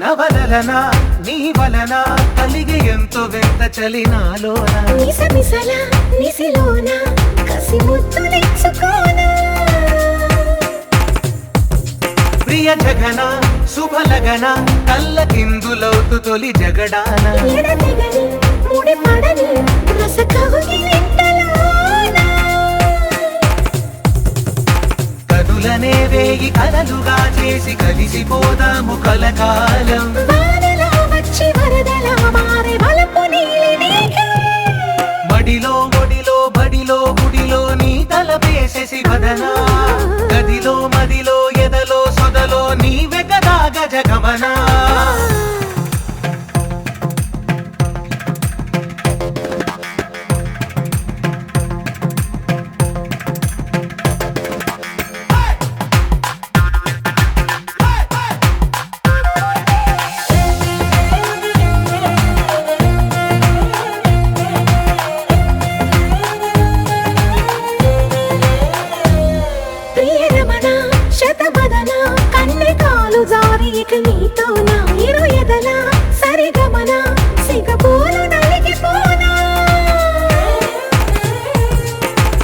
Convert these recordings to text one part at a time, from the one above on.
నవలన నీ వలన కలిగి ఎంతో వింత చలినాలోన నిసమిసల నిసిలోన కసి ముద్దులెచ్చుకోనా ప్రియ జగన శుభలగన కళ్ళకిందులవుతు తొలి జగడాన ఎడతెగని ముడి పడని రసకవుని వెంటలోన కనులనే వేయి కలలుగా చేసి కలిసిపోదాము కలకాలం వానలా వచ్చి వరదలా మారే వలపు నీలి మేఘం మడిలో ఒడిలో బడిలో గుడిలో నీ తలపేసేసి వదనా గదిలో మదిలో ఎదలో సొదలో నీవె కదా గజగమనా ప్రియరమణ శతబదన కన్నె కాలు జారి ఇక నీతో నా ఇరు ఎదల సరిగమన సిగపోలు నలిగిపోనా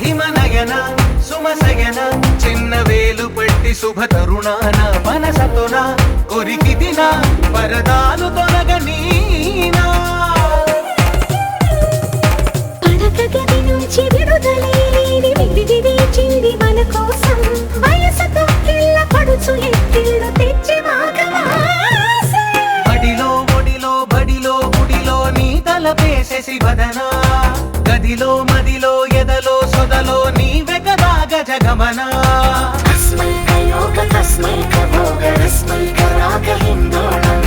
హిమనయన సుమసయన చిన్న వేలు పట్టి శుభ తరుణాన మనసతోన కొరికి దిన పరదాలు తొలగనీనా పడక గది నుంచి విడుదలేని విడిది వేచింది మన కోసం వయసుతో కిల్ల పడుచు ఎత్తిళ్ళు తెచ్చి మాగవాసే బడిలో ఒడిలో బడిలో గుడిలో నీ తలపేసేసి వదనా గదిలో మదిలో ఎదలో సొదలో నీవె కదా గజగమనా తస్మై కయోగ తస్మై కభోగ రస్మై కరాగ హిందోళం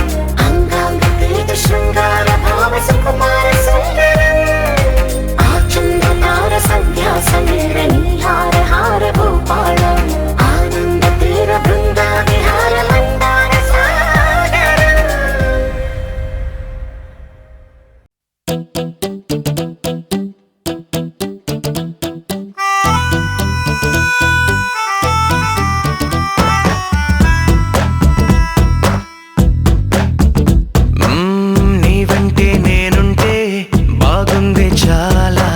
అంగాంగ తేజ శృంగార భావ సుకుమార సుందరం ఆచంద తార సంధ్యా సమీర నీహార హార భూపాళం ఆనంద తీర బృందా విహార మందార సాగరం నీ వెంటే నేనుంటే బాగుంది చాలా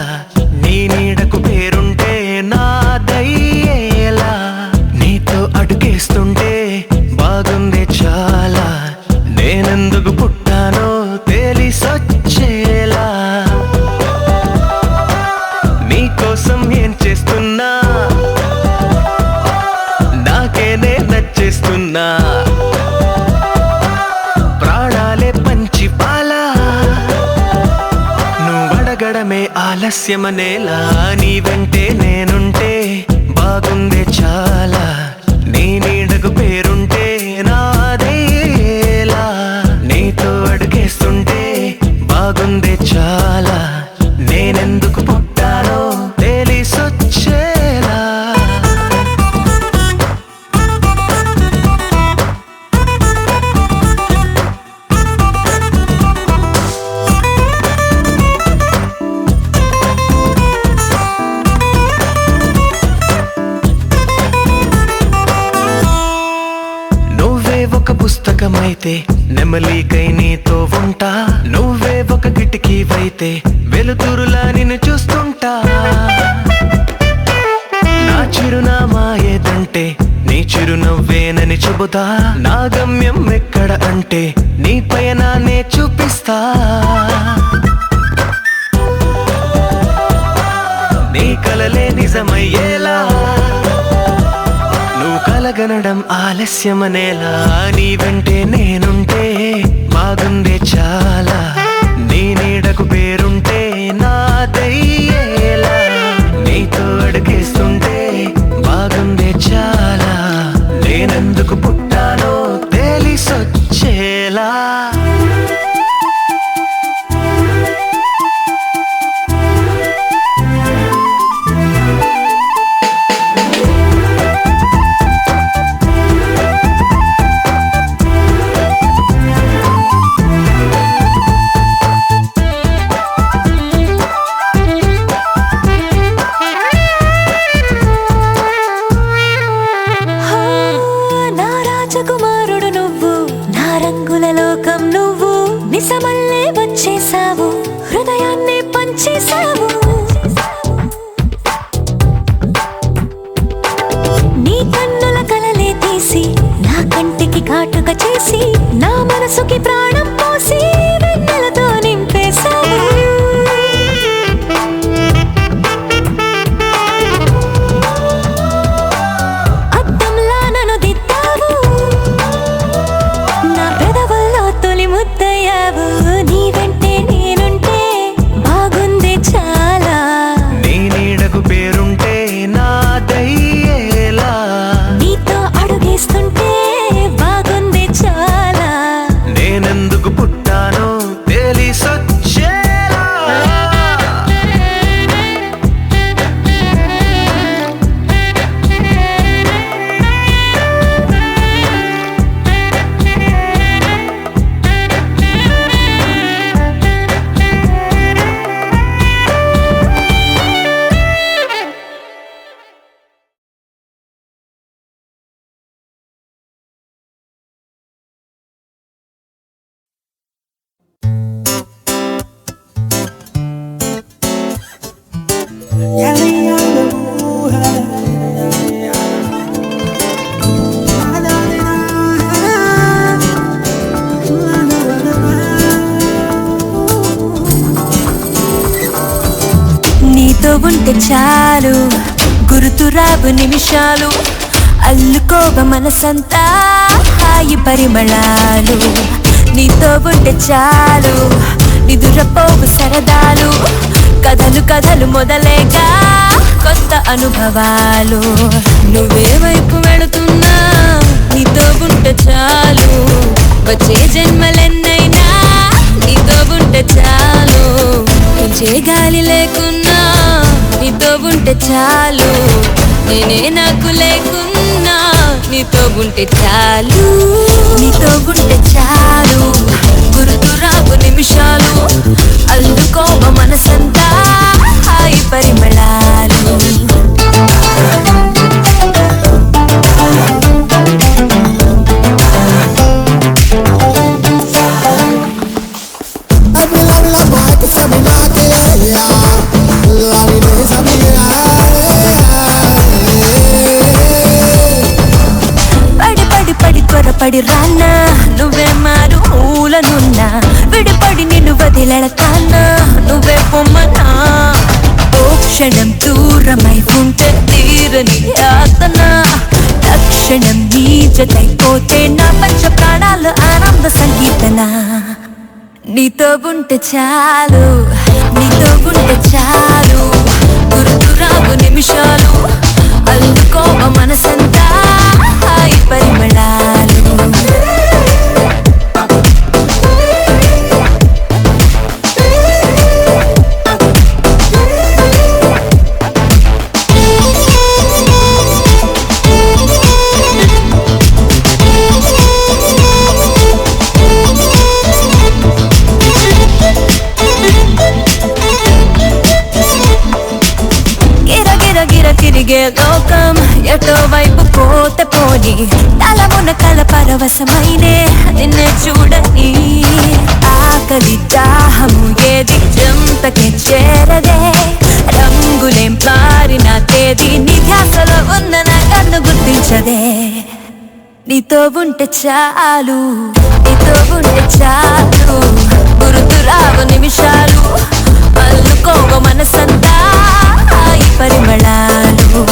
నీ నీడకు పేరుంటే నాదయ్యేలా నీతో అడుగేస్తుంటే బాగుంది చాలా నేనెందుకు పుట్టానో తెలిసొచ్చేలా నీకోసం ఏం చేస్తున్నా నాకేనే నచ్చేస్తున్నా ప్రాణాలే పంచి పాలా నువ్వడగడమే ఆలస్యమనేలా నీ వెంటే నేనుంటే బాగుందే చాలా నీ నీడకు పేరుంటే నాదేలా నీతో అడుగేస్తుంటే బాగుందే చాలా నేనెందుకు పుట్టానో తెలిసొచ్చేలా నువ్వే ఒక పుస్తకమైతే నెమలికై నీతో ఉంటా నువ్వే ఒక కిటికీవైతే వెలుతురులా నిన్ను చూస్తుంటా నా చిరునామా ఏదంటే నీ చిరునవ్వేనని చెబుతా నా గమ్యం ఎక్కడ అంటే నీ పయనాన్నే చూపిస్తా నీ కలలే నిజమయ్యేలా నువ్వు కలగనడం ఆలస్యమనేలా నీ వెంటే నేనుంటే బాగుందే చాలా నీ నీడకు పేరుంటే నాదయ్యేలా నీతో అడుగేస్తుంటే బాగుందే చాలా నేనెందుకు పుట్టానో తెలిసొచ్చేలా కన్నుల కలలే తీసి నా కంటికి కాటుక చేసి నా మనసుకి ప్రాణం పోసి వెన్నెలతో నింపేశావు అద్దంలా నన్ను దిద్దావు నా పెదవుల్లో తొలి ముద్దయ్యావు నీ వెంటే నేనుంటే బాగుంది చాలా నీ నీడకు పేరుంటే నాదయ్యేలా నీతో అడుగేస్తుంటే బాగుంది చాలా నేనెందుకు పుట్టానో తెలిసొచ్చేలా నీతో ఉంటే చాలు గుర్తురావు నిమిషాలు అల్లుకోవ మనసంతా హాయి పరిమళాలు నీతో ఉంటే చాలు నిదురపోవు సరదాలు కథలు కథలు మొదలేగా కొత్త అనుభవాలు నువ్వే వైపు వెళుతున్నా నీతో ఉంటే చాలు వచ్చే జన్మలెన్నైనా నీతో ఉంటే చాలు పిలిచే గాలి లేకున్నా నీతో ఉంటే చాలు నేనే నాకు లేకున్నా నీతో ఉంటే చాలు నీతో ఉంటే చాలు గుర్తురావు నిమిషాలు అల్లుకోవ మనసంతా హాయి పరిమళాలు పడి రానా నువ్వే మారు ఊలనున్నా విడిపడి నిన్ను వదిలెడతానా నువ్వే పొమ్మనా ఓ క్షణం దూరమై ఉంటే తీరని యాతన తక్షణం నీ జతైపోతే నా పంచ ప్రాణాలు ఆనంద సంగీతన నీతో ఉంటే చాలు నీతో ఉంటే చాలు గుర్తురావు నిమిషాలు అల్లుకోవ మనసంతా హాయి పరిమళాలు తిరిగే లోకం ఎటో వైపు పోతే పోని తలమున కల పరవశమైనే నిన్నే చూడని ఆకలి దాహము ఏది జంతకి చేరదే రంగులేం పారిన తేదీ నీ ధ్యాసలో ఉన్న నా కన్ను గుర్తించదే నీతో ఉంటే చాలు నీతో ఉంటే చాలు గుర్తురావు నిమిషాలు అల్లుకోవ మనసంతా హాయి పరిమళాలు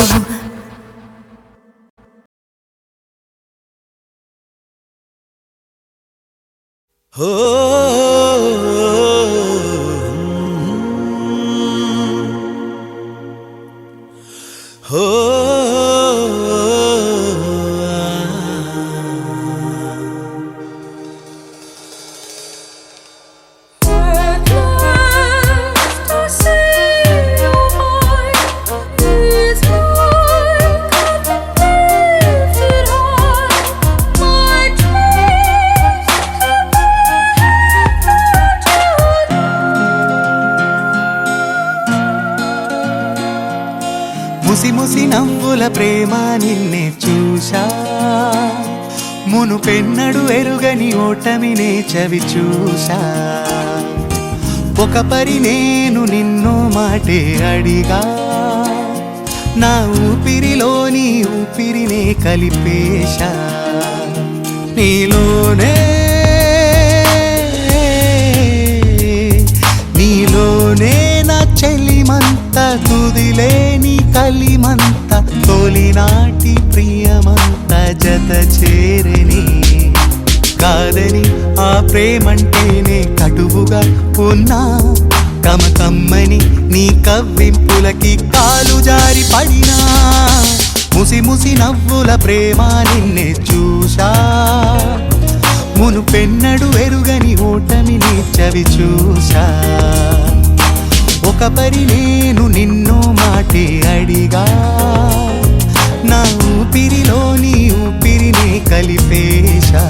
హో హో ముసి ముసి నవ్వుల ప్రేమ నిన్నే చూశా మునుపెన్నడు ఎరుగని ఓటమినే చవి చూశా ఒక పరి నేను నిన్ను మాటే అడిగా నా ఊపిరిలోని ఊపిరినే కలిపేశా నీలోనే నీలోనే నా చెలిమంత తుదిలేని కలిమంత తొలినాటి ప్రియమంత జత చేరని కాదని ఆ ప్రేమంటేనే కటువుగా ఉన్నా కమ్మని నీ కవ్వింపులకి కాలు జారి పడినా ముసి ముసి నవ్వుల ప్రేమ నిన్నే చూశా మునుపెన్నడు ఎరుగని ఓటమిని చవి చూశా ఒక పరి నేను నిన్ను మాటే అడిగా నా ఊపిరిలోని ఊపిరిని కలిపేశా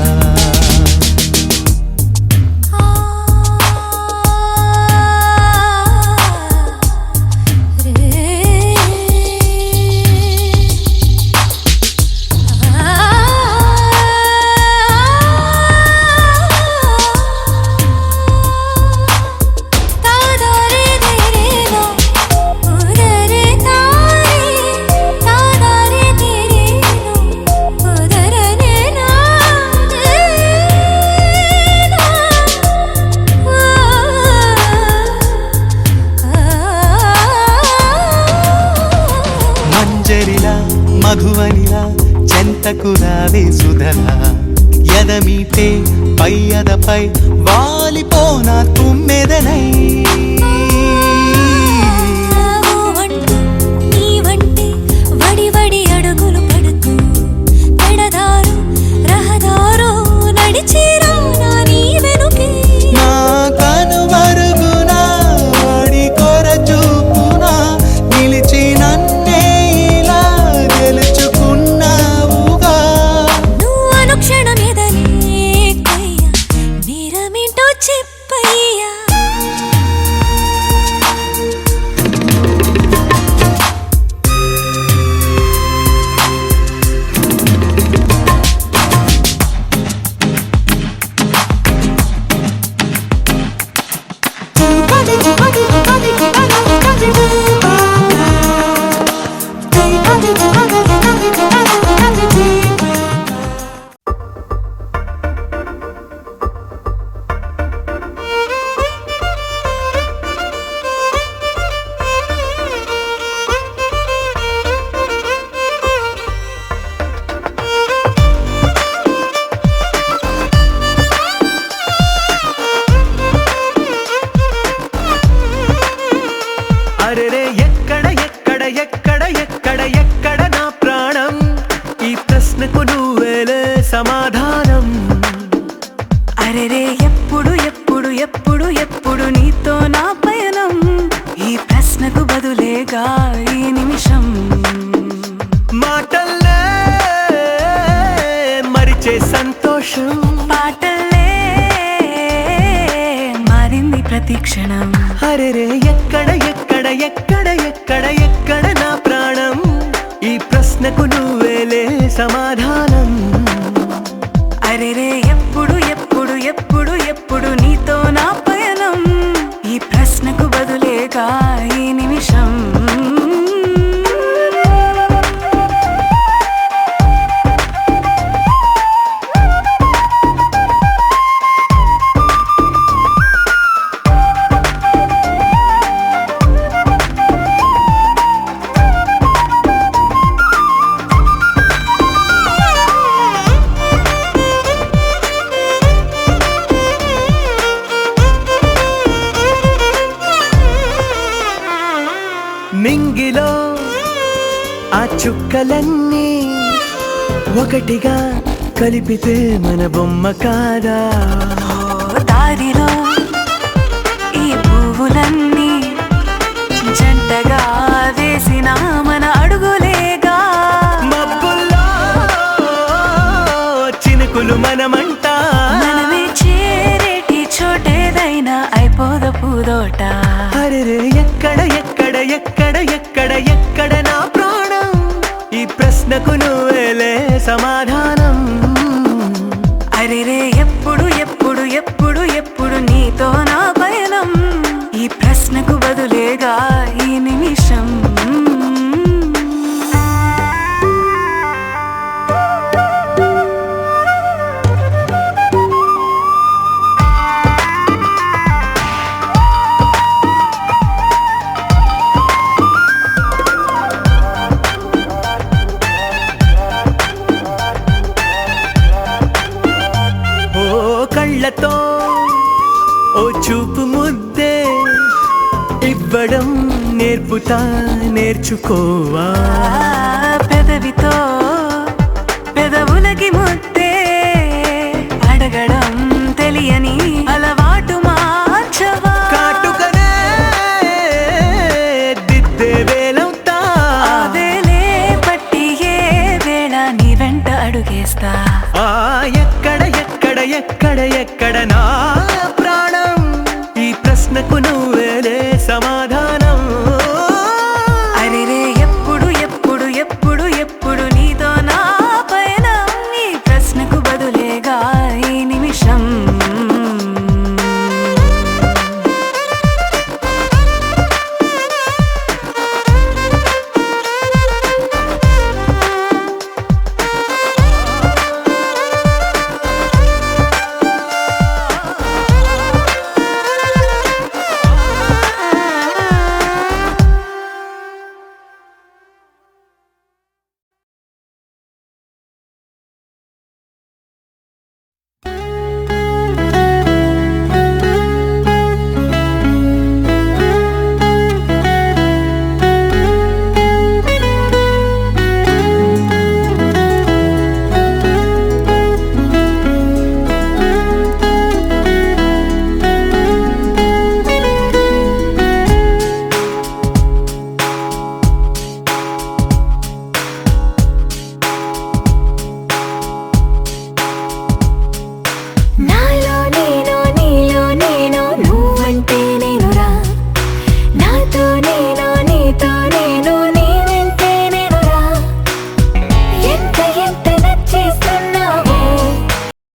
మధువనిలా చెంతకు రావే సుధలా ఎదమీటే పై అదపై వాలిపోనా తుమ్మెదనై నీవంటే వడి వడి అడుగులు పడుతూ పెడదారు రహదారు నడిచేరా నీ వెనుకే నా కనుమరుగునా వాడి కొర చూపునా నిలిచి నన్నే ఎక్కడ నా ప్రాణం ఈ ప్రశ్నకు నువ్వేలే సమాధానం అరెరే ఎప్పుడు ఎప్పుడు ఎప్పుడు ఎప్పుడు నీతో నా పయనం ఈ ప్రశ్నకు బదులేగా ఈ నిమిషం మాటల్లే మరిచే సంతోషం పాటల్లే మారింది ప్రతి క్షణం అరెరే ఎక్కడ ఎక్కడ ఎక్కడ ఎక్కడ ఎక్కడ నా ప్రాణం ఈ ప్రశ్నకు నువ్వేలే సమాధానం అరెరే ఎప్పుడు ఎప్పుడు ఎప్పుడు ఎప్పుడు నీతో నా పయనం ఈ ప్రశ్నకు బదులేగా ఈ నిమిషం మింగిలో ఆ చుక్కలన్నీ ఒకటిగా కలిపితే మన బొమ్మ కాదా దారిలో ఈ పువ్వులన్నీ జంటగా వేసిన మన అడుగులేగా మబ్బుల్లో చినుకులు మనమంట మనమే చేరేటి చోటేదైనా అయిపోద పూదోట అరెరే ఎక్కడ ఎక్కడ ఎక్కడ ఎక్కడ ఎక్కడ నా ప్రాణం ఈ ప్రశ్నకు నువ్వేలే సమాధానం అరెరే ఎప్పుడు ఎప్పుడు ఎప్పుడు ఎప్పుడు నీతో నా పయనం ఈ ప్రశ్నకు బదులేగా ఈ నిమిషం చెబుతా నేర్చుకోవా. పెదవితో పెదవులకి ముద్దే అడగడం తెలియని అలవాటు మార్చవా. కాటుకనే దిద్దే వేలవుతా. వేలే పట్టి ఏ వేళ నీ వెంట అడుగేస్తా. ఎక్కడ ఎక్కడ ఎక్కడ ఎక్కడ నా ప్రాణం, ఈ ప్రశ్నకు నువ్వు